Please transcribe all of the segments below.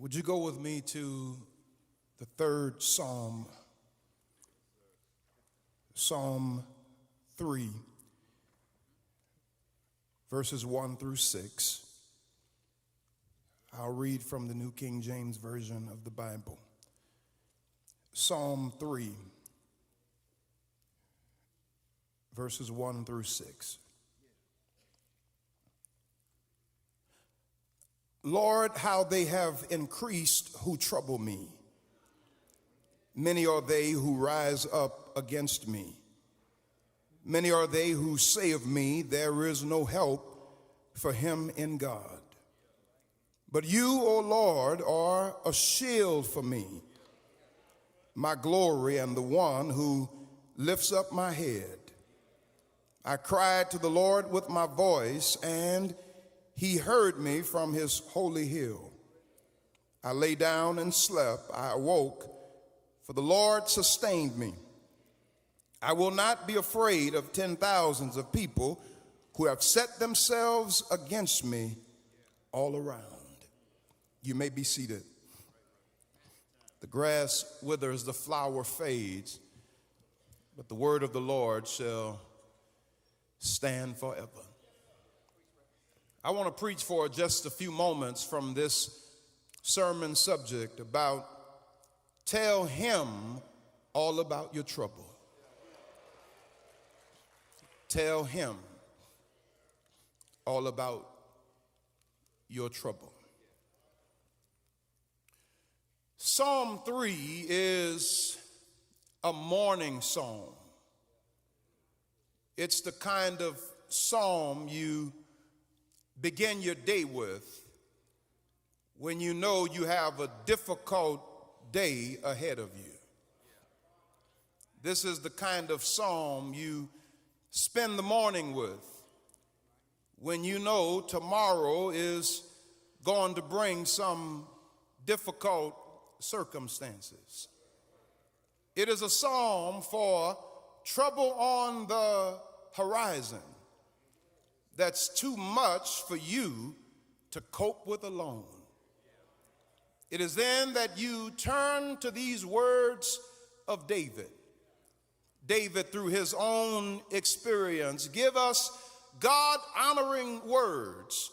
Would you go with me to the third Psalm, Psalm 3, verses 1 through 6. I'll read from the New King James Version of the Bible. Psalm 3, verses 1 through 6. Lord, how they have increased who trouble me. Many are they who rise up against me. Many are they who say of me, there is no help for him in God. But you, O Lord, are a shield for me, my glory, and the one who lifts up my head. I cried to the Lord with my voice, and he heard me from his holy hill. I lay down and slept. I awoke, for the Lord sustained me. I will not be afraid of 10,000s of people who have set themselves against me all around. You may be seated. The grass withers, the flower fades, but the word of the Lord shall stand forever. I want to preach for just a few moments from this sermon subject about tell him all about your trouble. Tell him all about your trouble. Psalm 3 is a morning psalm. It's the kind of psalm you begin your day with when you know you have a difficult day ahead of you. This is the kind of psalm you spend the morning with when you know tomorrow is going to bring some difficult circumstances. It is a psalm for trouble on the horizon that's too much for you to cope with alone. It is then that you turn to these words of David. David, through his own experience, give us God-honoring words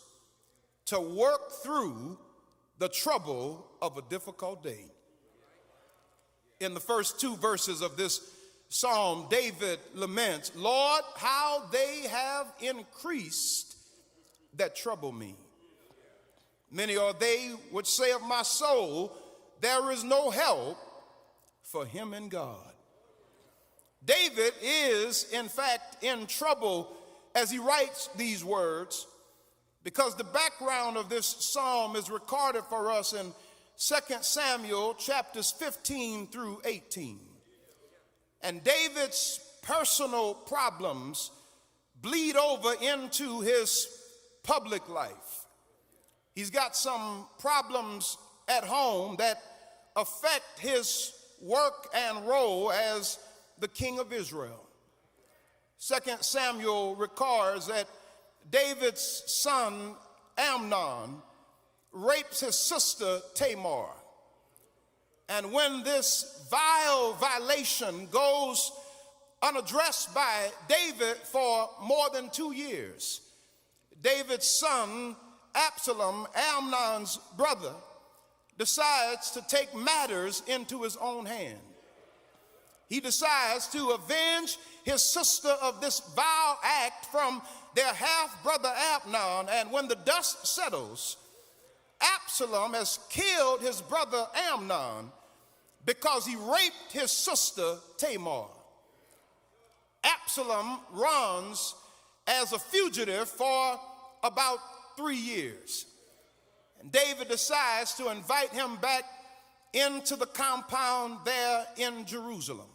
to work through the trouble of a difficult day. In the first two verses of this psalm, David laments, Lord, how they have increased that trouble me. Many are they which say of my soul, there is no help for him in God. David is, in fact, in trouble as he writes these words, because the background of this psalm is recorded for us in 2 Samuel chapters 15 through 18. And David's personal problems bleed over into his public life. He's got some problems at home that affect his work and role as the king of Israel. 2 Samuel records that David's son Amnon rapes his sister Tamar. And when this vile violation goes unaddressed by David for more than 2 years, David's son Absalom, Amnon's brother, decides to take matters into his own hand. He decides to avenge his sister of this vile act from their half-brother Amnon, and when the dust settles, Absalom has killed his brother Amnon because he raped his sister Tamar. Absalom runs as a fugitive for about 3 years. And David decides to invite him back into the compound there in Jerusalem.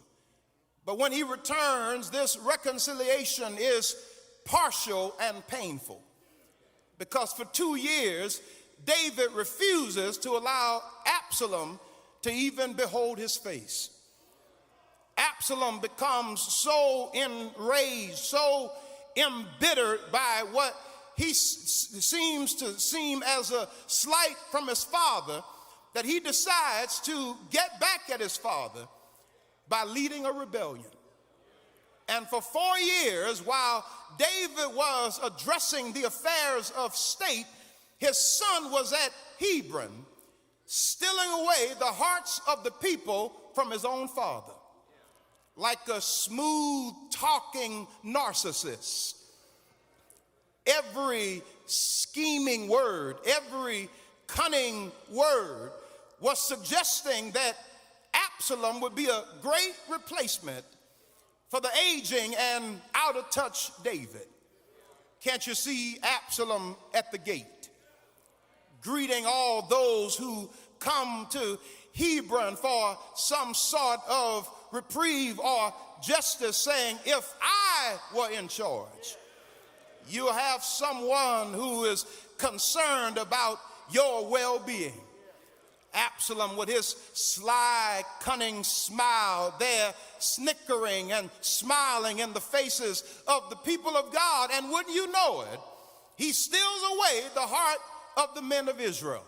But when he returns, this reconciliation is partial and painful, because for 2 years, David refuses to allow Absalom to even behold his face. Absalom becomes so enraged, so embittered by what he seems as a slight from his father, that he decides to get back at his father by leading a rebellion. And for 4 years, while David was addressing the affairs of state, his son was at Hebron, stealing away the hearts of the people from his own father. Like a smooth-talking narcissist, every scheming word, every cunning word was suggesting that Absalom would be a great replacement for the aging and out-of-touch David. Can't you see Absalom at the gate, greeting all those who come to Hebron for some sort of reprieve or justice, saying, if I were in charge, you have someone who is concerned about your well-being. Absalom, with his sly, cunning smile, there snickering and smiling in the faces of the people of God, and wouldn't you know it, he steals away the heart of the men of Israel.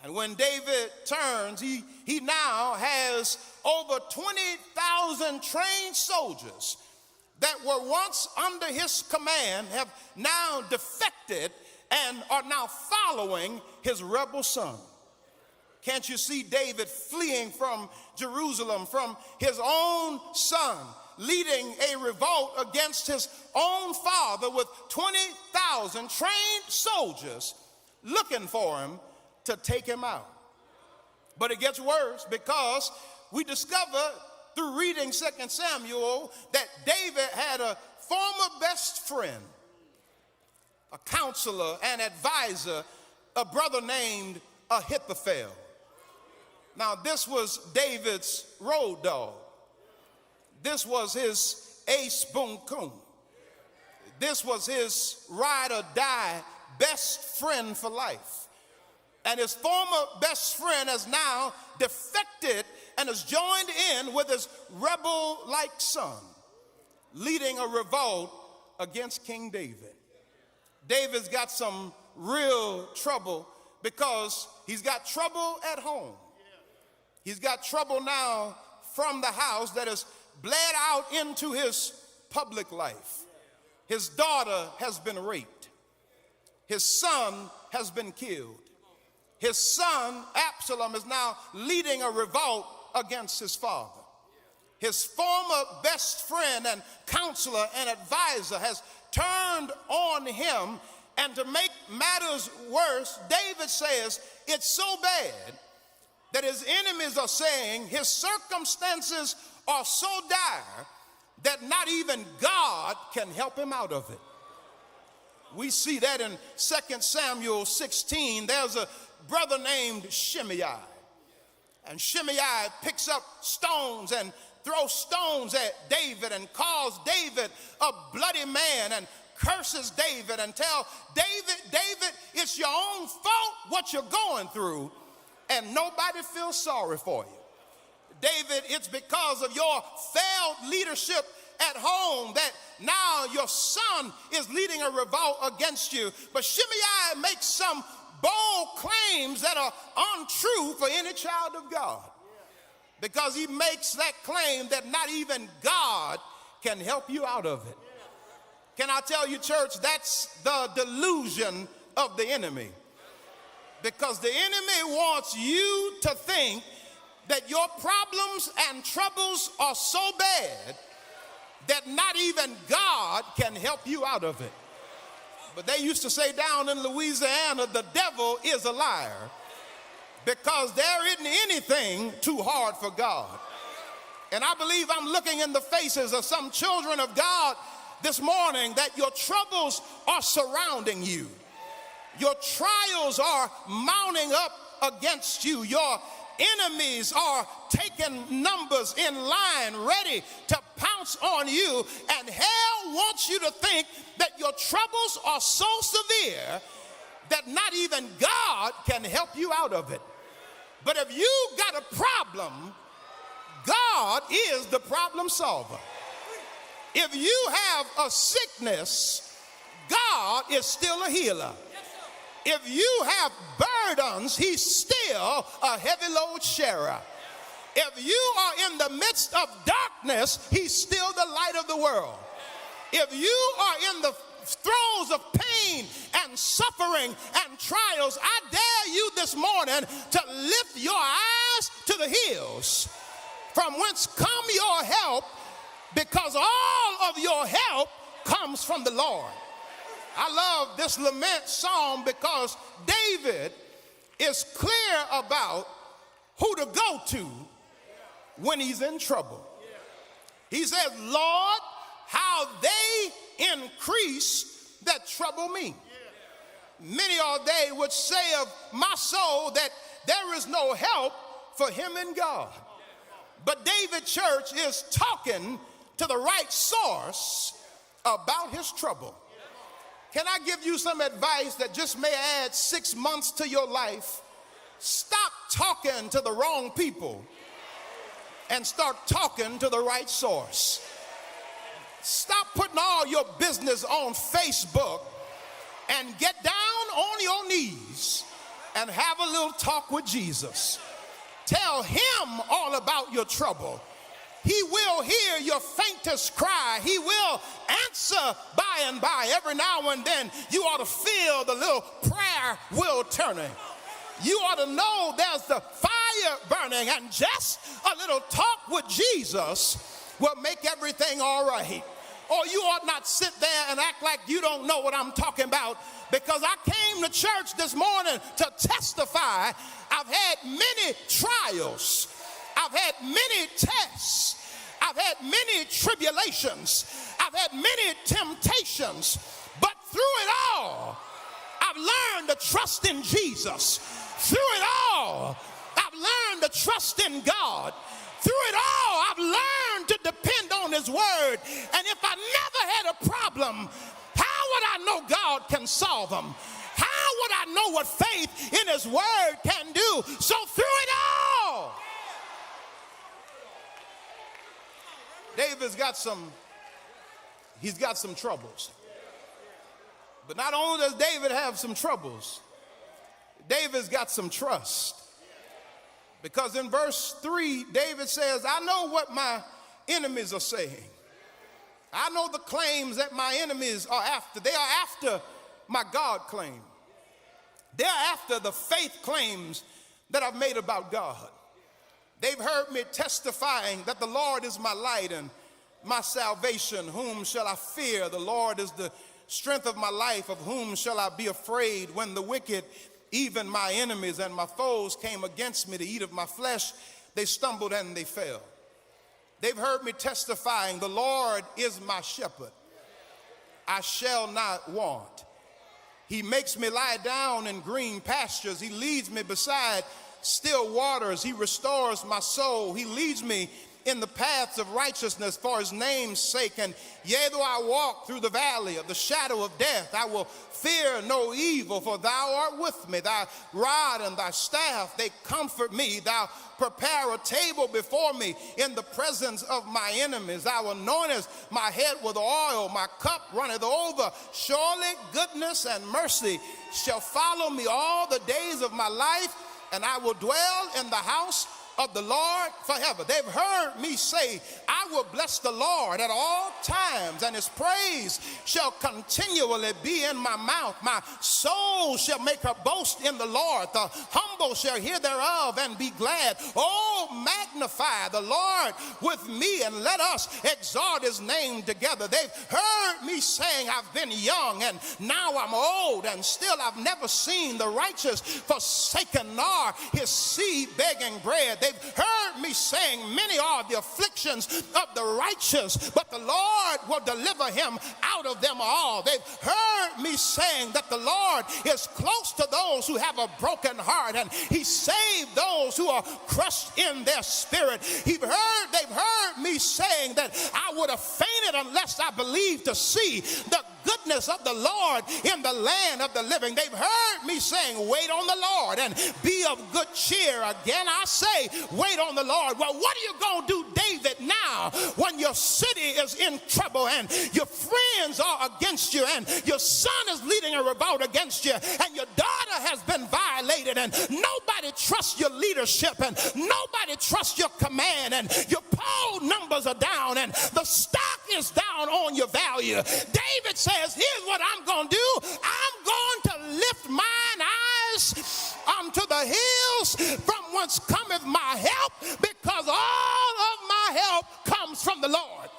And when David turns, he now has over 20,000 trained soldiers that were once under his command, have now defected and are now following his rebel son. Can't you see David fleeing from Jerusalem, from his own son, leading a revolt against his own father with 20,000 trained soldiers looking for him to take him out? But it gets worse, because we discover through reading 2 Samuel that David had a former best friend, a counselor and advisor, a brother named Ahithophel. Now, this was David's road dog. This was his ace boom coon. This was his ride or die best friend for life. And his former best friend has now defected and has joined in with his rebel-like son, leading a revolt against King David. David's got some real trouble, because he's got trouble at home. He's got trouble now from the house that has bled out into his public life. His daughter has been raped. His son has been killed. His son, Absalom, is now leading a revolt against his father. His former best friend and counselor and advisor has turned on him, and to make matters worse, David says it's so bad that his enemies are saying his circumstances are so dire that not even God can help him out of it. We see that in 2 Samuel 16. There's a brother named Shimei, and Shimei picks up stones and throws stones at David and calls David a bloody man and curses David and tells David, it's your own fault what you're going through, and nobody feels sorry for you. David, it's because of your failed leadership at home that now your son is leading a revolt against you. But Shimei makes some bold claims that are untrue for any child of God, because he makes that claim that not even God can help you out of it. Can I tell you, church, that's the delusion of the enemy. Because the enemy wants you to think that your problems and troubles are so bad that not even God can help you out of it. But they used to say down in Louisiana, the devil is a liar, because there isn't anything too hard for God. And I believe I'm looking in the faces of some children of God this morning that your troubles are surrounding you. Your trials are mounting up against you. Your enemies are taking numbers in line, ready to pounce on you. And hell wants you to think that your troubles are so severe that not even God can help you out of it. But if you got a problem, God is the problem solver. If you have a sickness, God is still a healer. If you have burdens, he's still still a heavy load sharer. If you are in the midst of darkness, he's still the light of the world. If you are in the throes of pain and suffering and trials, I dare you this morning to lift your eyes to the hills, from whence come your help, because all of your help comes from the Lord. I love this lament psalm because David is clear about who to go to when he's in trouble. He says, Lord, how they increase that trouble me. Many all day would say of my soul that there is no help for him in God. But David Church is talking to the right source about his trouble. Can I give you some advice that just may add 6 months to your life? Stop talking to the wrong people and start talking to the right source. Stop putting all your business on Facebook and get down on your knees and have a little talk with Jesus. Tell him all about your trouble. He will hear your faintest cry. He will answer by and by. Every now and then you ought to feel the little prayer wheel turning. You ought to know there's the fire burning, and just a little talk with Jesus will make everything all right. Or you ought not sit there and act like you don't know what I'm talking about, because I came to church this morning to testify. I've had many trials. I've had many tests. I've had many tribulations. I've had many temptations. But through it all, I've learned to trust in Jesus. Through it all, I've learned to trust in God. Through it all, I've learned to depend on his word. And if I never had a problem, how would I know God can solve them? How would I know what faith in his word can do? So through it all, David's got some troubles. But not only does David have some troubles, David's got some trust. Because in verse 3, David says, I know what my enemies are saying. I know the claims that my enemies are after. They are after my God claim. They're after the faith claims that I've made about God. They've heard me testifying that the Lord is my light and my salvation. Whom shall I fear? The Lord is the strength of my life. Of whom shall I be afraid? When the wicked, even my enemies and my foes, came against me to eat of my flesh, they stumbled and they fell. They've heard me testifying, the Lord is my shepherd. I shall not want. He makes me lie down in green pastures. He leads me beside still waters. He restores my soul. He leads me in the paths of righteousness for his name's sake. And yea, though I walk through the valley of the shadow of death, I will fear no evil, for thou art with me. Thy rod and thy staff, they comfort me. Thou prepare a table before me in the presence of my enemies. Thou anointest my head with oil. My cup runneth over. Surely goodness and mercy shall follow me all the days of my life, and I will dwell in the house of the Lord forever. They've heard me say, I will bless the Lord at all times, and his praise shall continually be in my mouth. My soul shall make her boast in the Lord. The humble shall hear thereof and be glad. Oh, magnify the Lord with me, and let us exalt his name together. They've heard me saying, I've been young and now I'm old, and still I've never seen the righteous forsaken, nor his seed begging bread. They've heard me saying, many are the afflictions of the righteous, but the Lord will deliver him out of them all. They've heard me saying that the Lord is close to those who have a broken heart, and he saved those who are crushed in their spirit. They've heard me saying that I would have fainted unless I believed to see the goodness of the Lord in the land of the living. They've heard me saying, wait on the Lord and be of good cheer. Again, I say, wait on the Lord. Well, what are you going to do, David, now when your city is in trouble and your friends are against you and your son is leading a revolt against you and your daughter has been violated and nobody trusts your leadership and nobody trusts your command and your poll numbers are down and the stock is down on your value? David says, here's what I'm going to do. I'm going to lift mine eyes unto the hills from whence cometh my help, because all of my help comes from the Lord.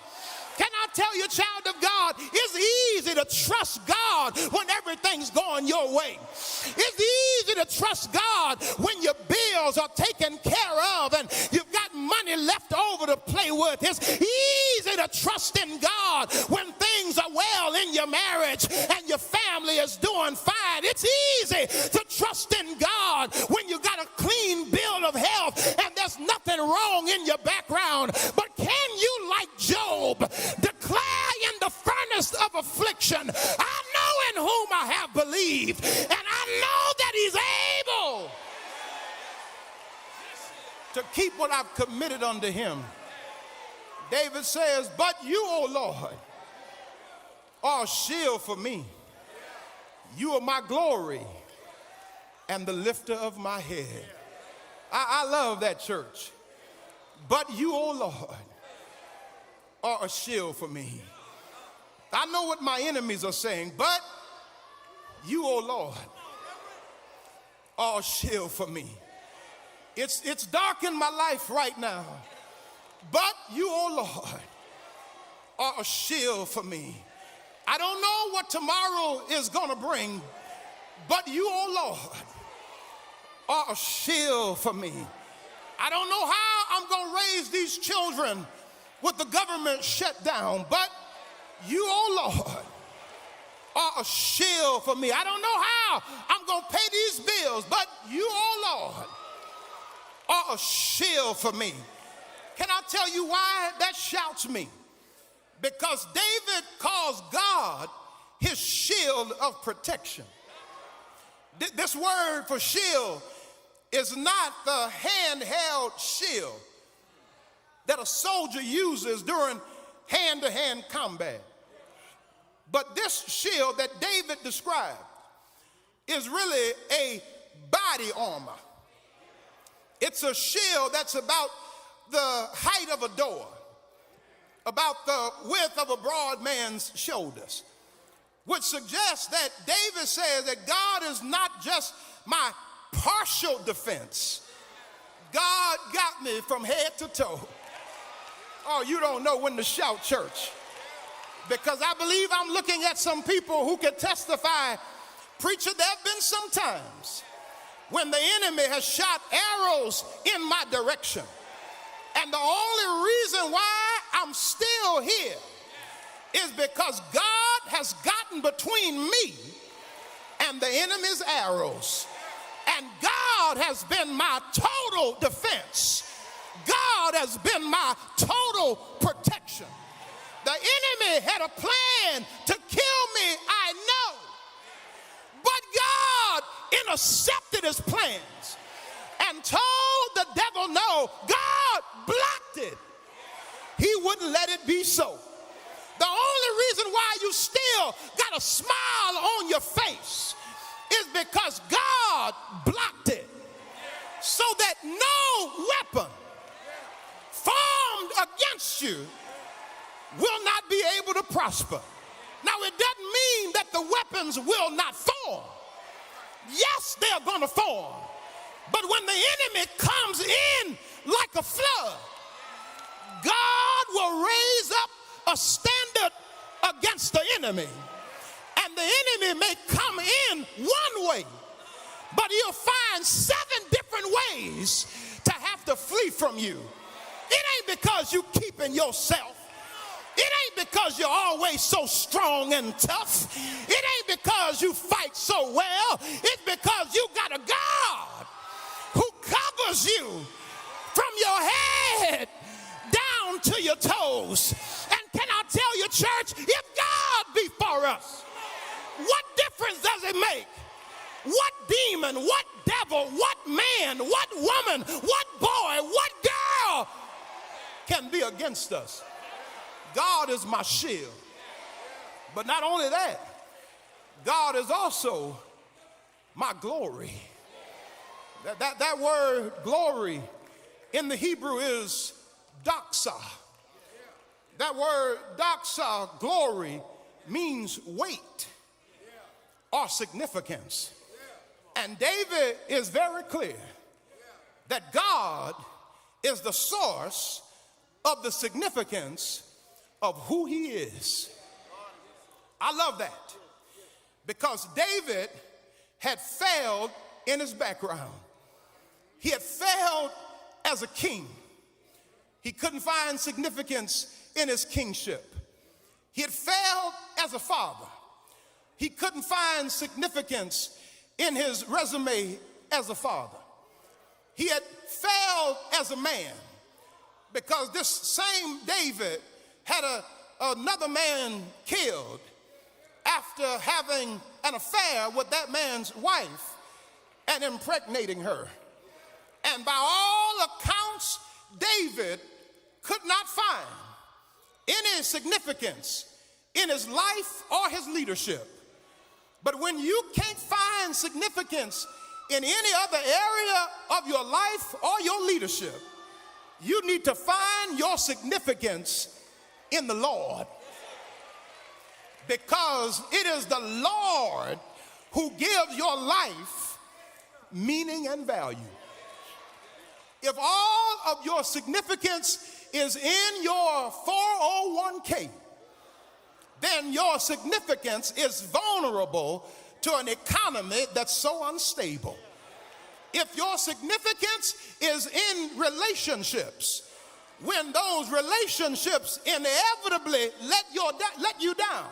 Can I tell you, child of God, it's easy to trust God when everything's going your way. It's easy to trust God when your bills are taken care of and you've got money left over to play with. It's easy to trust in God when things are well in your marriage and your family is doing fine. It's easy to trust in God when you got a clean bill of health and there's nothing wrong in your background. But can you, like Job, declare in the furnace of affliction, I know in whom I have believed, and I know that he's able to keep what I've committed unto him. David says, but you, O Lord, are a shield for me. You are my glory and the lifter of my head. I love that, church. But you, O Lord, are a shield for me. I know what my enemies are saying, but you, O Lord, are a shield for me. It's dark in my life right now, but you, O Lord, are a shield for me. I don't know what tomorrow is going to bring, but you, O Lord, are a shield for me. I don't know how I'm going to raise these children with the government shut down, but you, oh Lord, are a shield for me. I don't know how I'm going to pay these bills, but you, oh Lord, are a shield for me. Can I tell you why that shouts me? Because David calls God his shield of protection. This word for shield is not the handheld shield that a soldier uses during hand-to-hand combat. But this shield that David described is really a body armor. It's a shield that's about the height of a door, about the width of a broad man's shoulders, which suggests that David says that God is not just my partial defense. God got me from head to toe. Oh, you don't know when to shout, church. Because I believe I'm looking at some people who can testify, preacher, there have been some times when the enemy has shot arrows in my direction. And the only reason why I'm still here is because God has gotten between me and the enemy's arrows. And God has been my total defense. God has been my total protection. The enemy had a plan to kill me, I know. But God intercepted his plans and told the devil no. God blocked it. He wouldn't let it be so. The only reason why you still got a smile on your face is because God blocked it, so that no weapon formed against you will not be able to prosper. Now, it doesn't mean that the weapons will not form. Yes, they're going to form. But when the enemy comes in like a flood, God will raise up a standard against the enemy. And the enemy may come in one way, but he'll find 7 different ways to have to flee from you. It ain't because you keeping yourself. It ain't because you're always so strong and tough. It ain't because you fight so well. It's because you got a God who covers you from your head down to your toes. And can I tell you, church, if God be for us, what difference does it make? What demon, what devil, what man, what woman, what boy, what girl can be against us? God is my shield. But not only that, God is also my glory. That word glory in the Hebrew is doxa. That word doxa, glory, means weight or significance. And David is very clear that God is the source of the significance of who he is. I love that because David had failed in his background. He had failed as a king. He couldn't find significance in his kingship. He had failed as a father. He couldn't find significance in his resume as a father. He had failed as a man because this same David had another man killed after having an affair with that man's wife and impregnating her. And by all accounts, David could not find any significance in his life or his leadership. But when you can't find significance in any other area of your life or your leadership, you need to find your significance in the Lord. Because it is the Lord who gives your life meaning and value. If all of your significance is in your 401k, then your significance is vulnerable to an economy that's so unstable. If your significance is in relationships, when those relationships inevitably let you down,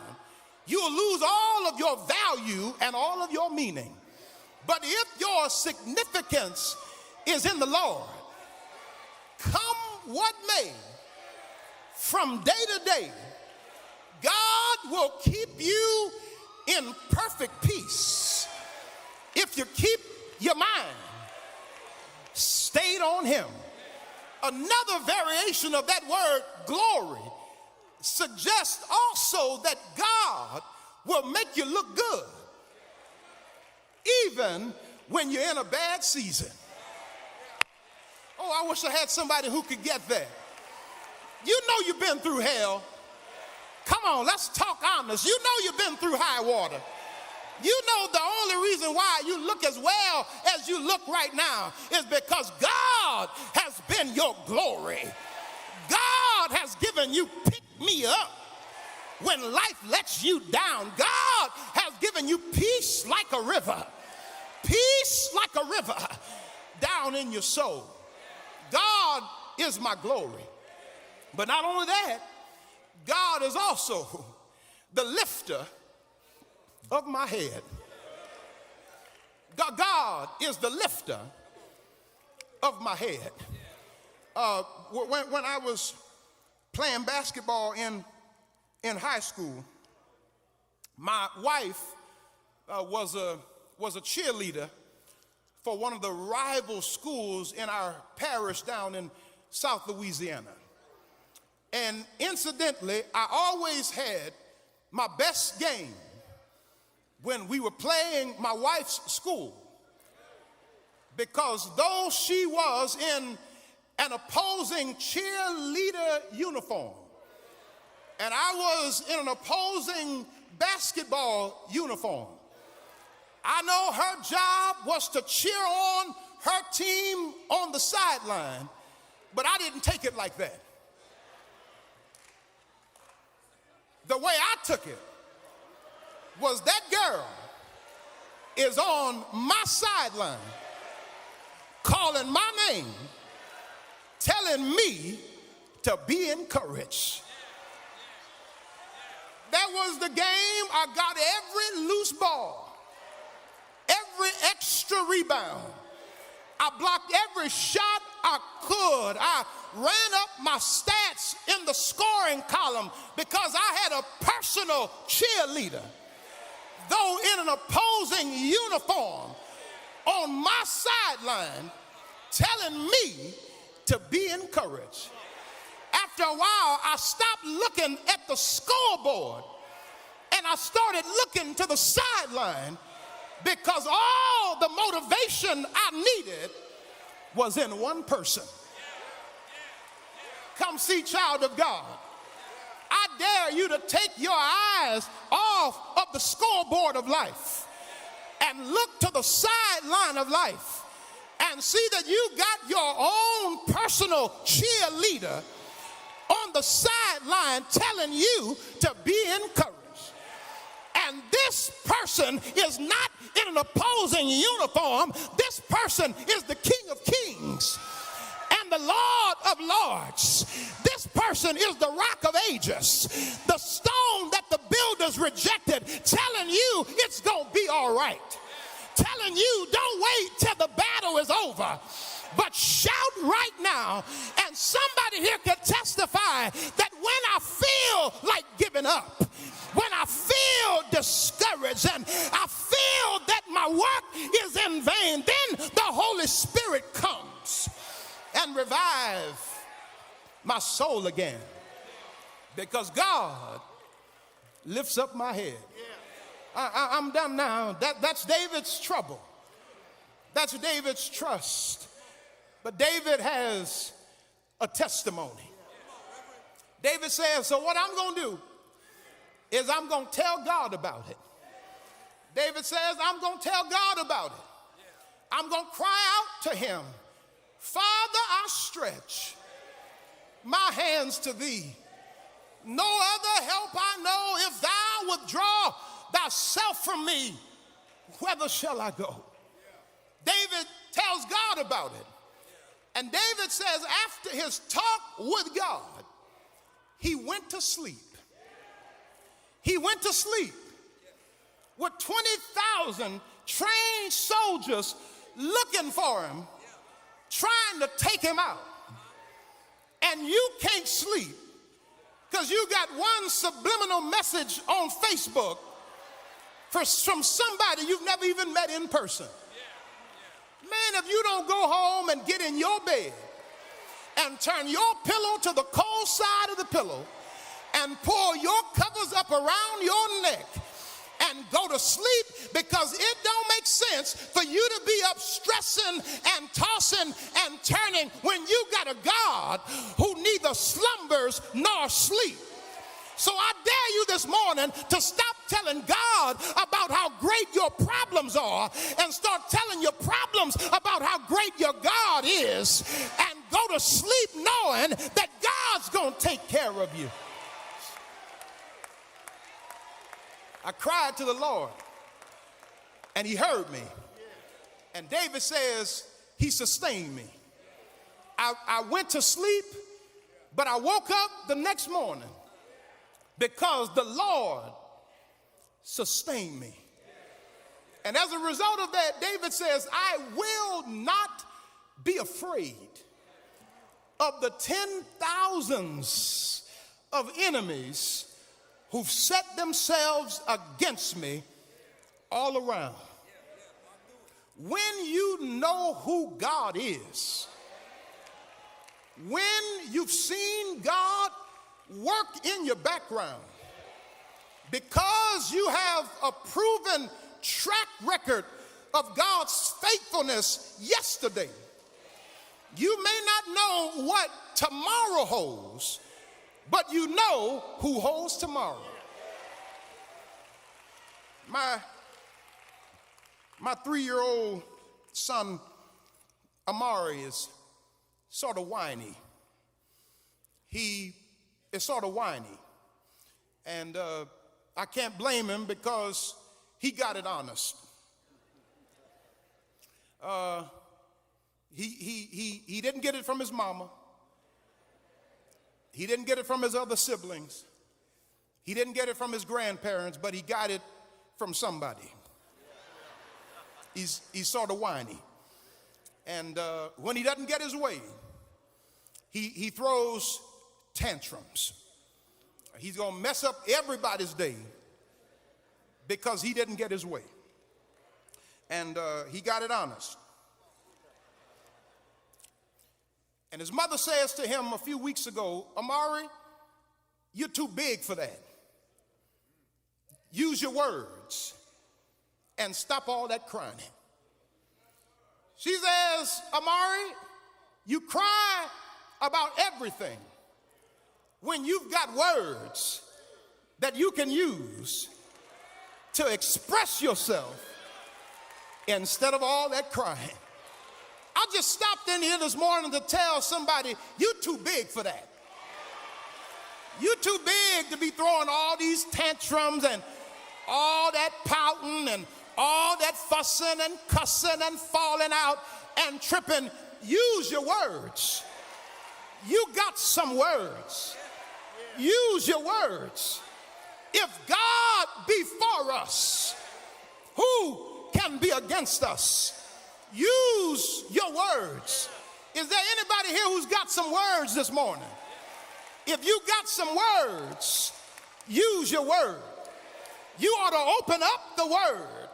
you'll lose all of your value and all of your meaning. But if your significance is in the Lord, come what may, from day to day, God will keep you in perfect peace if you keep your mind stayed on him. Another variation of that word glory suggests also that God will make you look good even when you're in a bad season. Oh, I wish I had somebody who could get that. You know you've been through hell. Come on, let's talk honest. You know you've been through high water. You know the only reason why you look as well as you look right now is because God has been your glory. God has given you pick me up when life lets you down. God has given you peace like a river. Peace like a river down in your soul. God is my glory. But not only that, God is also the lifter of my head. God is the lifter of my head. When I was playing basketball in high school, my wife was a cheerleader for one of the rival schools in our parish down in South Louisiana. And incidentally, I always had my best game when we were playing my wife's school, because though she was in an opposing cheerleader uniform and I was in an opposing basketball uniform, I know her job was to cheer on her team on the sideline, but I didn't take it like that. The way I took it was that girl is on my sideline calling my name, telling me to be encouraged. That was the game. I got every loose ball, every extra rebound. I blocked every shot I could. I ran up my stats in the scoring column because I had a personal cheerleader, though in an opposing uniform, on my sideline telling me to be encouraged. After a while, I stopped looking at the scoreboard and I started looking to the sideline because all the motivation I needed was in one person. Come see, child of God. I dare you to take your eyes off of the scoreboard of life and look to the sideline of life and see that you got your own personal cheerleader on the sideline telling you to be encouraged. And this person is not in an opposing uniform. This person is the King of Kings and the Lord of Lords. This person is the Rock of Ages, the stone that the builders rejected, telling you it's going to be all right. Telling you don't wait till the battle is over, but shout right now. And somebody here can testify that when I feel like giving up, when I feel discouraged and I feel that my work is in vain, then the Holy Spirit comes and revive my soul again, because God lifts up my head. I'm done now. That's David's trouble. That's David's trust. But David has a testimony. David says, so what I'm going to do is I'm going to tell God about it. David says, I'm going to tell God about it. I'm going to cry out to him. Father, I stretch my hands to thee. No other help I know. If thou withdraw thyself from me, whither shall I go? David tells God about it. And David says after his talk with God, he went to sleep. He went to sleep with 20,000 trained soldiers looking for him, trying to take him out. And you can't sleep because you got one subliminal message on Facebook from somebody you've never even met in person. Man, if you don't go home and get in your bed and turn your pillow to the cold side of the pillow and pull your covers up around your neck and go to sleep, because it don't make sense for you to be up stressing and tossing and turning when you got a God who neither slumbers nor sleep. So I dare you this morning to stop telling God about how great your problems are and start telling your problems about how great your God is, and go to sleep knowing that God's going to take care of you. I cried to the Lord and he heard me. And David says he sustained me. I went to sleep, but I woke up the next morning because the Lord sustained me. And as a result of that, David says, I will not be afraid of the 10,000s of enemies who've set themselves against me all around. When you know who God is, when you've seen God work in your background, because you have a proven track record of God's faithfulness yesterday, you may not know what tomorrow holds, but you know who holds tomorrow. My 3-year-old son, Amari, is sort of whiny. He is sort of whiny. And I can't blame him because he got it honest. He didn't get it from his mama. He didn't get it from his other siblings. He didn't get it from his grandparents, but he got it from somebody. He's sort of whiny. And when he doesn't get his way, he throws tantrums. He's going to mess up everybody's day because he didn't get his way. And he got it honest. And his mother says to him a few weeks ago, Amari, you're too big for that. Use your words and stop all that crying. She says, Amari, you cry about everything when you've got words that you can use to express yourself instead of all that crying. I just stopped in here this morning to tell somebody, you're too big for that. You're too big to be throwing all these tantrums and all that pouting and all that fussing and cussing and falling out and tripping. Use your words. You got some words. Use your words. If God be for us, who can be against us? Use your words. Is there anybody here who's got some words this morning? If you got some words, use your word. You ought to open up the word,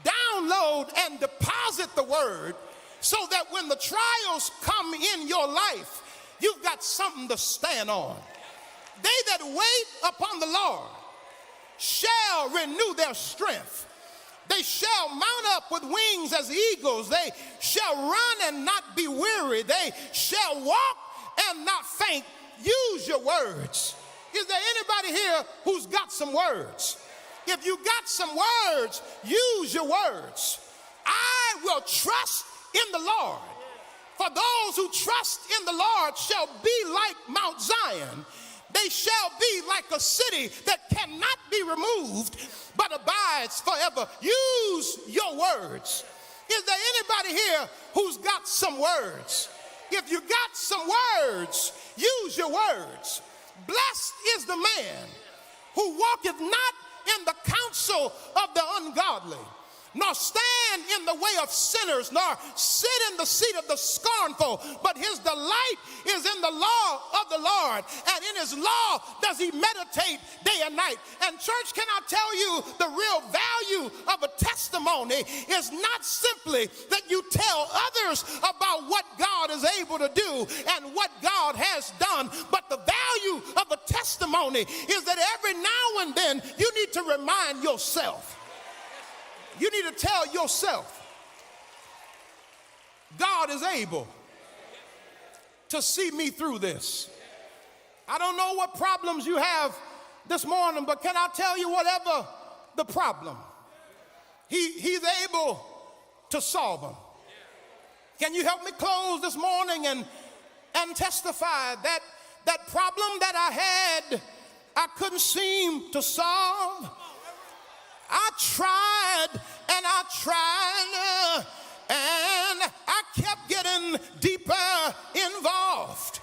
download and deposit the word, so that when the trials come in your life, you've got something to stand on. They that wait upon the Lord shall renew their strength. They shall mount up with wings as eagles. They shall run and not be weary. They shall walk and not faint. Use your words. Is there anybody here who's got some words? If you got some words, use your words. I will trust in the Lord. For those who trust in the Lord shall be like Mount Zion. They shall be like a city that cannot be removed, but abides forever. Use your words. Is there anybody here who's got some words? If you got some words, use your words. Blessed is the man who walketh not in the counsel of the ungodly, nor stand in the way of sinners, nor sit in the seat of the scornful, but his delight is in the law of the Lord, and in his law does he meditate day and night. And church, can I tell you, the real value of a testimony is not simply that you tell others about what God is able to do and what God has done, but the value of a testimony is that every now and then you need to remind yourself. You need to tell yourself, God is able to see me through this. I don't know what problems you have this morning, but can I tell you, whatever the problem, he's able to solve them. Can you help me close this morning and testify that problem that I had, I couldn't seem to solve? I tried and I tried and I kept getting deeper involved.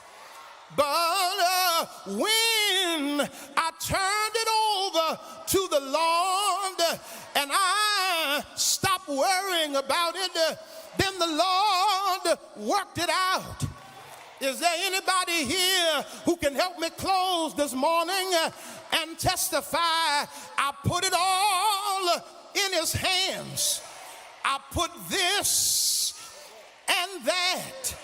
But when I turned it over to the Lord and I stopped worrying about it, then the Lord worked it out. Is there anybody here who can help me close this morning and testify? I put it all in his hands. I put this and that.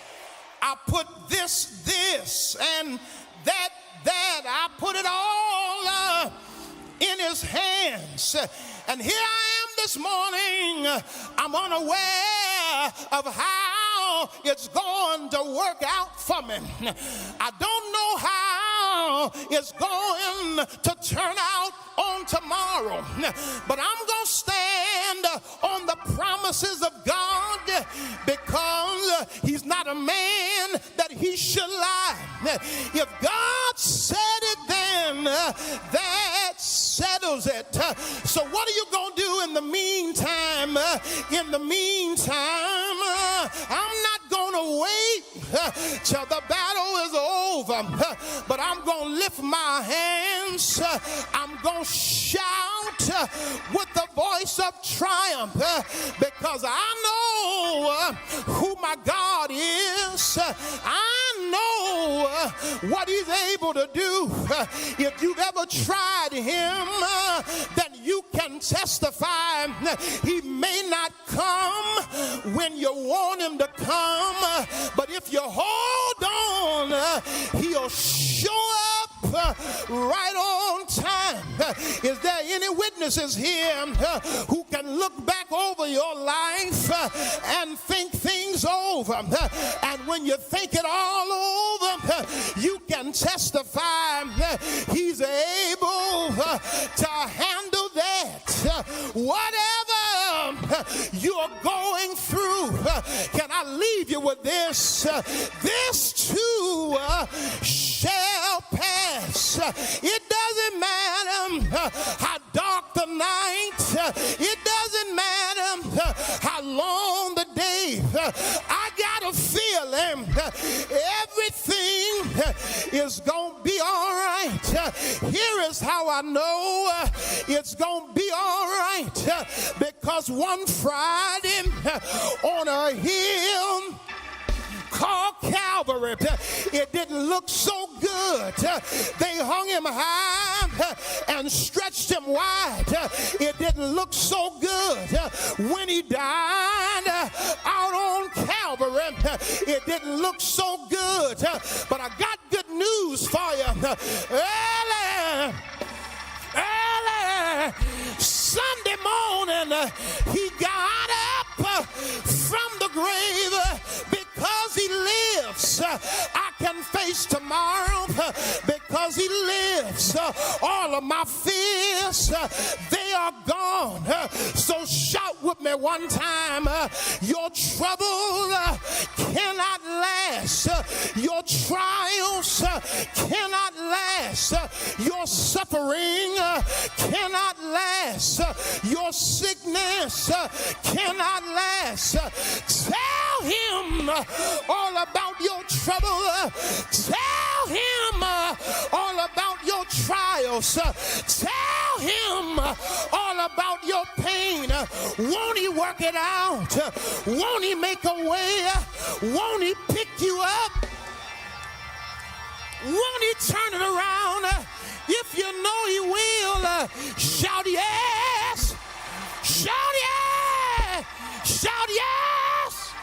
I put this and that. I put it all in his hands. And here I am this morning. I'm unaware of how it's going to work out for me. I don't know how it's going to turn out on tomorrow, but I'm going to stand on the promises of God, because he's not a man that he should lie. If God said it, then that settles it. So what are you going to do in the meantime? In the meantime, I'm not going to wait till the battle is over, but I'm going to lift my hands. I'm going to shout with the voice of triumph, because I know who my God is. I know know what he's able to do. If you've ever tried him, then you can testify. He may not come when you want him to come, but if you hold on, he'll show up right on time. Is there any witnesses here who can look back over your life and think things over? And when you think it all over, you can testify he's able to handle that. Whatever you're going through, can I leave you with this? This too shall pass. It doesn't matter how dark the night. It doesn't matter how long the day. I got a feeling everything is going to be all right. Here is how I know it's going to be all right. Because one Friday on a hill called Calvary, it didn't look so good. They hung him high and stretched him wide. It didn't look so good. When he died out on Calvary, it didn't look so good. But I got good news for you. Early Sunday morning, he got up from the grave. Because he lives, I can face tomorrow. Because he lives, all of my fears, they are gone. So shout with me one time. Your trouble cannot last. Your trials cannot last. Your suffering cannot last. Your sickness cannot last. Tell him all about your trouble. Tell him all about your trials. Tell him all about your pain. Won't he work it out? Won't he make a way? Won't he pick you up? Won't he turn it around? If you know he will, shout yes. Shout yes. Shout yes.